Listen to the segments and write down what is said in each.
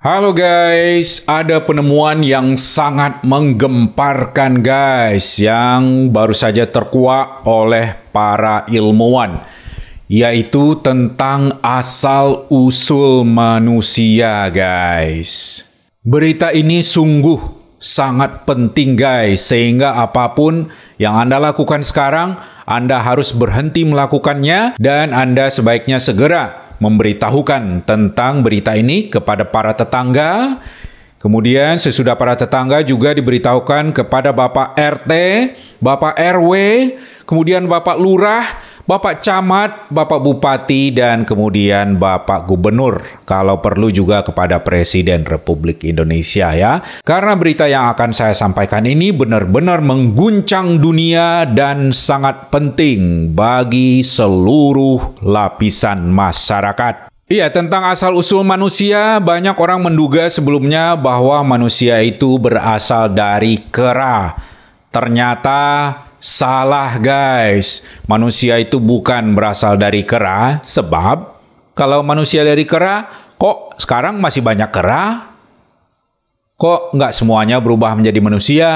Halo guys, ada penemuan yang sangat menggemparkan guys, yang baru saja terkuak oleh para ilmuwan, yaitu tentang asal-usul manusia guys. Berita ini sungguh sangat penting guys, sehingga apapun yang Anda lakukan sekarang, Anda harus berhenti melakukannya dan Anda sebaiknya segera memberitahukan tentang berita ini kepada para tetangga. Kemudian sesudah para tetangga juga diberitahukan kepada Bapak RT, Bapak RW, kemudian Bapak Lurah, Bapak Camat, Bapak Bupati, dan kemudian Bapak Gubernur. Kalau perlu juga kepada Presiden Republik Indonesia ya. Karena berita yang akan saya sampaikan ini benar-benar mengguncang dunia dan sangat penting bagi seluruh lapisan masyarakat. Iya, tentang asal-usul manusia, banyak orang menduga sebelumnya bahwa manusia itu berasal dari kera. Ternyata salah guys. Manusia itu bukan berasal dari kera, sebab kalau manusia dari kera, kok sekarang masih banyak kera? Kok nggak semuanya berubah menjadi manusia?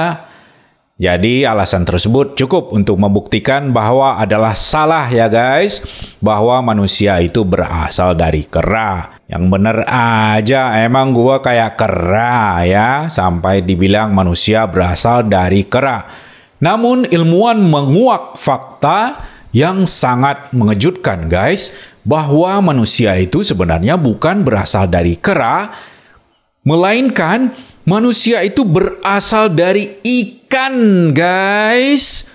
Jadi alasan tersebut cukup untuk membuktikan bahwa adalah salah ya guys, bahwa manusia itu berasal dari kera. Yang bener aja, emang gua kayak kera ya, sampai dibilang manusia berasal dari kera. Namun ilmuwan menguak fakta yang sangat mengejutkan guys, bahwa manusia itu sebenarnya bukan berasal dari kera, melainkan manusia itu berasal dari ikan guys.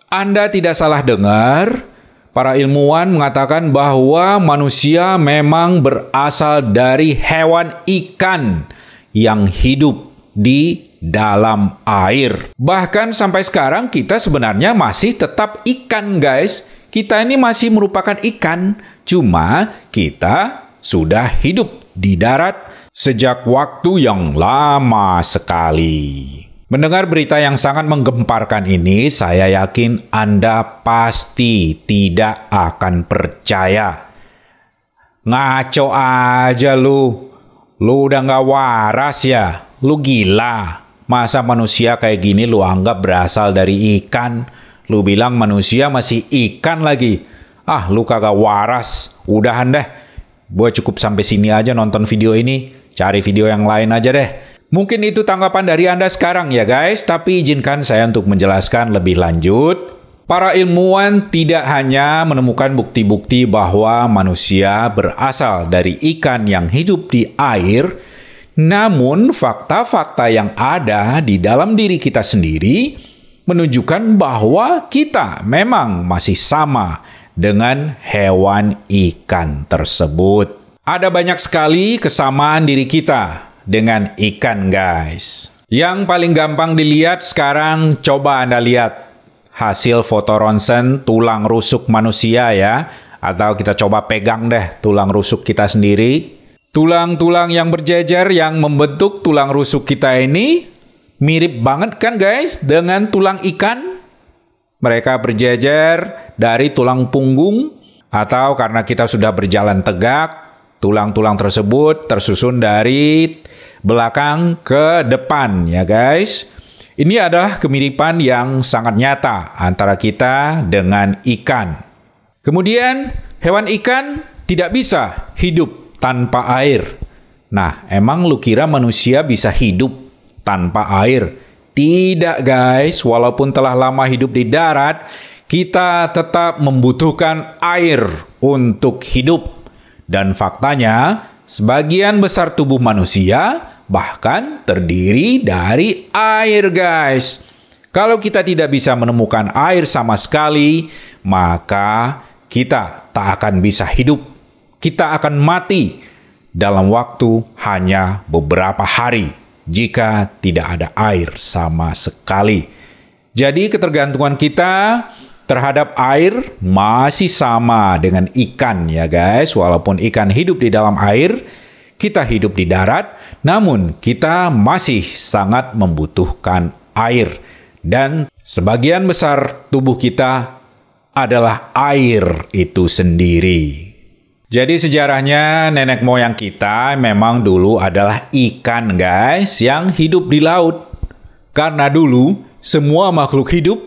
Anda tidak salah dengar, para ilmuwan mengatakan bahwa manusia memang berasal dari hewan ikan yang hidup di dalam air. Bahkan sampai sekarang kita sebenarnya masih tetap ikan guys. Kita ini masih merupakan ikan, cuma kita sudah hidup di darat sejak waktu yang lama sekali. Mendengar berita yang sangat menggemparkan ini, saya yakin Anda pasti tidak akan percaya. Ngaco aja lu. Lu udah gak waras ya? Lu gila. Masa manusia kayak gini lu anggap berasal dari ikan? Lu bilang manusia masih ikan lagi. Ah, lu kagak waras. Udahan deh. Gue cukup sampai sini aja nonton video ini. Cari video yang lain aja deh. Mungkin itu tanggapan dari Anda sekarang ya guys. Tapi izinkan saya untuk menjelaskan lebih lanjut. Para ilmuwan tidak hanya menemukan bukti-bukti bahwa manusia berasal dari ikan yang hidup di air, namun fakta-fakta yang ada di dalam diri kita sendiri menunjukkan bahwa kita memang masih sama dengan hewan ikan tersebut. Ada banyak sekali kesamaan diri kita dengan ikan guys. Yang paling gampang dilihat sekarang, coba Anda lihat hasil foto ronsen tulang rusuk manusia ya. Atau kita coba pegang deh tulang rusuk kita sendiri. Tulang-tulang yang berjejer yang membentuk tulang rusuk kita ini mirip banget kan guys dengan tulang ikan. Mereka berjejer dari tulang punggung, atau karena kita sudah berjalan tegak, tulang-tulang tersebut tersusun dari belakang ke depan ya guys. Ini adalah kemiripan yang sangat nyata antara kita dengan ikan. Kemudian hewan ikan tidak bisa hidup tanpa air. Nah, emang lu kira manusia bisa hidup tanpa air? Tidak guys, walaupun telah lama hidup di darat, kita tetap membutuhkan air untuk hidup. Dan faktanya, sebagian besar tubuh manusia bahkan terdiri dari air guys. Kalau kita tidak bisa menemukan air sama sekali, maka kita tak akan bisa hidup. Kita akan mati dalam waktu hanya beberapa hari jika tidak ada air sama sekali. Jadi ketergantungan kita terhadap air masih sama dengan ikan ya guys. Walaupun ikan hidup di dalam air, kita hidup di darat, namun kita masih sangat membutuhkan air. Dan sebagian besar tubuh kita adalah air itu sendiri. Jadi sejarahnya nenek moyang kita memang dulu adalah ikan guys yang hidup di laut. Karena dulu semua makhluk hidup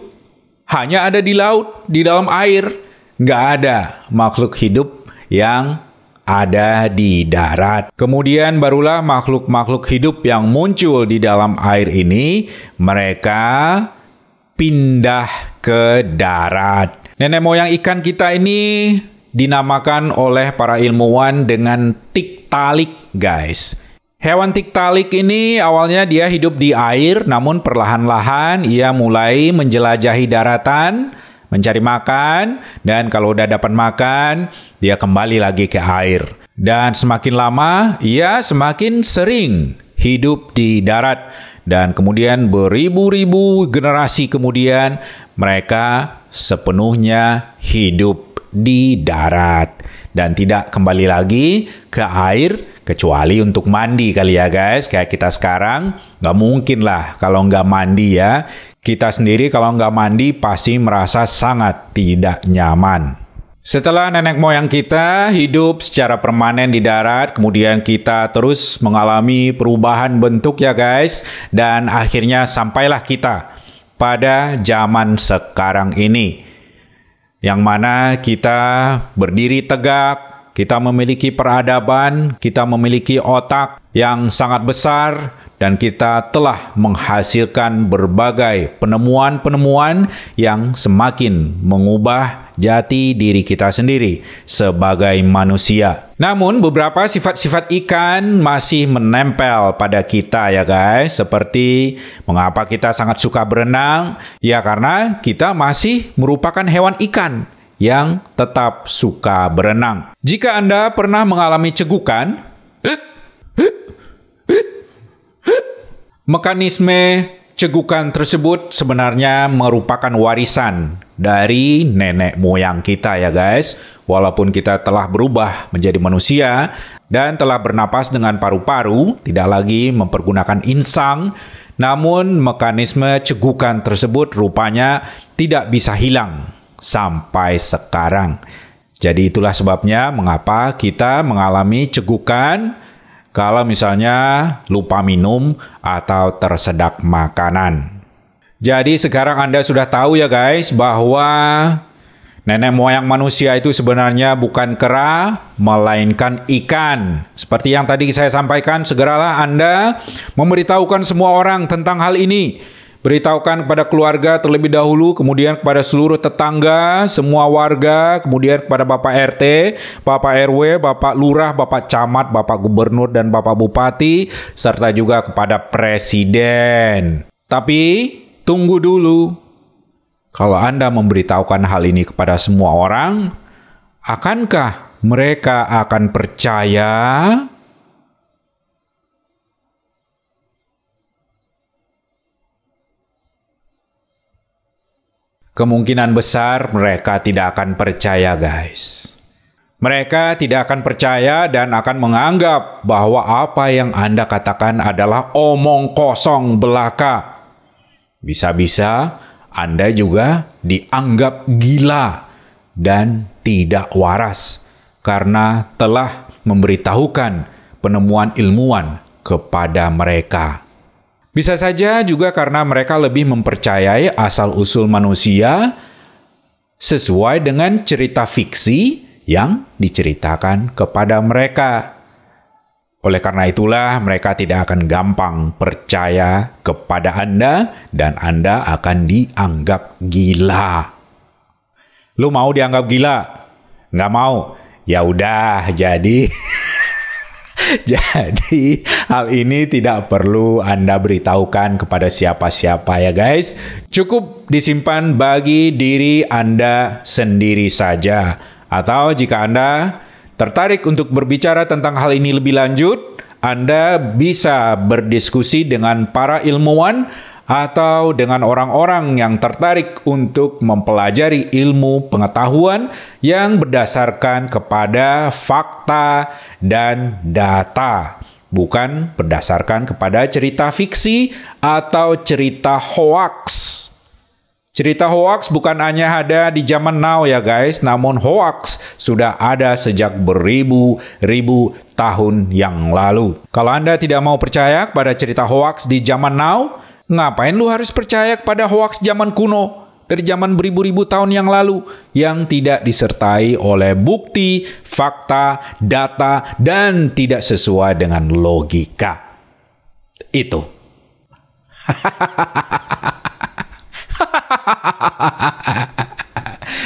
hanya ada di laut, di dalam air. Nggak ada makhluk hidup yang ada di darat. Kemudian barulah makhluk-makhluk hidup yang muncul di dalam air ini, mereka pindah ke darat. Nenek moyang ikan kita ini dinamakan oleh para ilmuwan dengan Tiktaalik, guys. Hewan Tiktaalik ini awalnya dia hidup di air, namun perlahan-lahan ia mulai menjelajahi daratan, mencari makan, dan kalau udah dapat makan, dia kembali lagi ke air. Dan semakin lama, ia semakin sering hidup di darat. Dan kemudian beribu-ribu generasi kemudian, mereka sepenuhnya hidup di darat dan tidak kembali lagi ke air kecuali untuk mandi kali ya guys. Kayak kita sekarang nggak mungkin lah kalau nggak mandi ya. Kita sendiri kalau nggak mandi pasti merasa sangat tidak nyaman. Setelah nenek moyang kita hidup secara permanen di darat, kemudian kita terus mengalami perubahan bentuk ya guys, dan akhirnya sampailah kita pada zaman sekarang ini. Yang mana kita berdiri tegak, kita memiliki peradaban, kita memiliki otak yang sangat besar, dan kita telah menghasilkan berbagai penemuan-penemuan yang semakin mengubah jati diri kita sendiri sebagai manusia. Namun beberapa sifat-sifat ikan masih menempel pada kita ya guys. Seperti mengapa kita sangat suka berenang? Ya karena kita masih merupakan hewan ikan yang tetap suka berenang. Jika Anda pernah mengalami cegukan, mekanisme cegukan tersebut sebenarnya merupakan warisan dari nenek moyang kita ya guys. Walaupun kita telah berubah menjadi manusia dan telah bernapas dengan paru-paru, tidak lagi mempergunakan insang, namun mekanisme cegukan tersebut rupanya tidak bisa hilang sampai sekarang. Jadi itulah sebabnya mengapa kita mengalami cegukan kalau misalnya lupa minum atau tersedak makanan. Jadi sekarang Anda sudah tahu ya guys bahwa nenek moyang manusia itu sebenarnya bukan kera, melainkan ikan. Seperti yang tadi saya sampaikan, segeralah Anda memberitahukan semua orang tentang hal ini. Beritahukan kepada keluarga terlebih dahulu, kemudian kepada seluruh tetangga, semua warga, kemudian kepada Bapak RT, Bapak RW, Bapak Lurah, Bapak Camat, Bapak Gubernur, dan Bapak Bupati, serta juga kepada Presiden. Tapi, tunggu dulu. Kalau Anda memberitahukan hal ini kepada semua orang, akankah mereka akan percaya? Kemungkinan besar mereka tidak akan percaya, guys. Mereka tidak akan percaya dan akan menganggap bahwa apa yang Anda katakan adalah omong kosong belaka. Bisa-bisa Anda juga dianggap gila dan tidak waras karena telah memberitahukan penemuan ilmuwan kepada mereka. Bisa saja juga karena mereka lebih mempercayai asal-usul manusia sesuai dengan cerita fiksi yang diceritakan kepada mereka. Oleh karena itulah mereka tidak akan gampang percaya kepada Anda dan Anda akan dianggap gila. Lu mau dianggap gila? Nggak mau? Ya udah, jadi... Jadi, hal ini tidak perlu Anda beritahukan kepada siapa-siapa ya guys. Cukup disimpan bagi diri Anda sendiri saja. Atau jika Anda tertarik untuk berbicara tentang hal ini lebih lanjut, Anda bisa berdiskusi dengan para ilmuwan atau dengan orang-orang yang tertarik untuk mempelajari ilmu pengetahuan yang berdasarkan kepada fakta dan data, bukan berdasarkan kepada cerita fiksi atau cerita hoaks. Cerita hoaks bukan hanya ada di zaman now ya guys, namun hoaks sudah ada sejak beribu-ribu tahun yang lalu. Kalau Anda tidak mau percaya pada cerita hoaks di zaman now, ngapain lu harus percaya kepada hoaks zaman kuno? Dari zaman beribu-ribu tahun yang lalu yang tidak disertai oleh bukti, fakta, data, dan tidak sesuai dengan logika. Itu.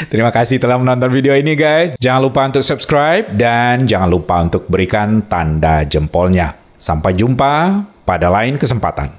Terima kasih telah menonton video ini guys. Jangan lupa untuk subscribe dan jangan lupa untuk berikan tanda jempolnya. Sampai jumpa pada lain kesempatan.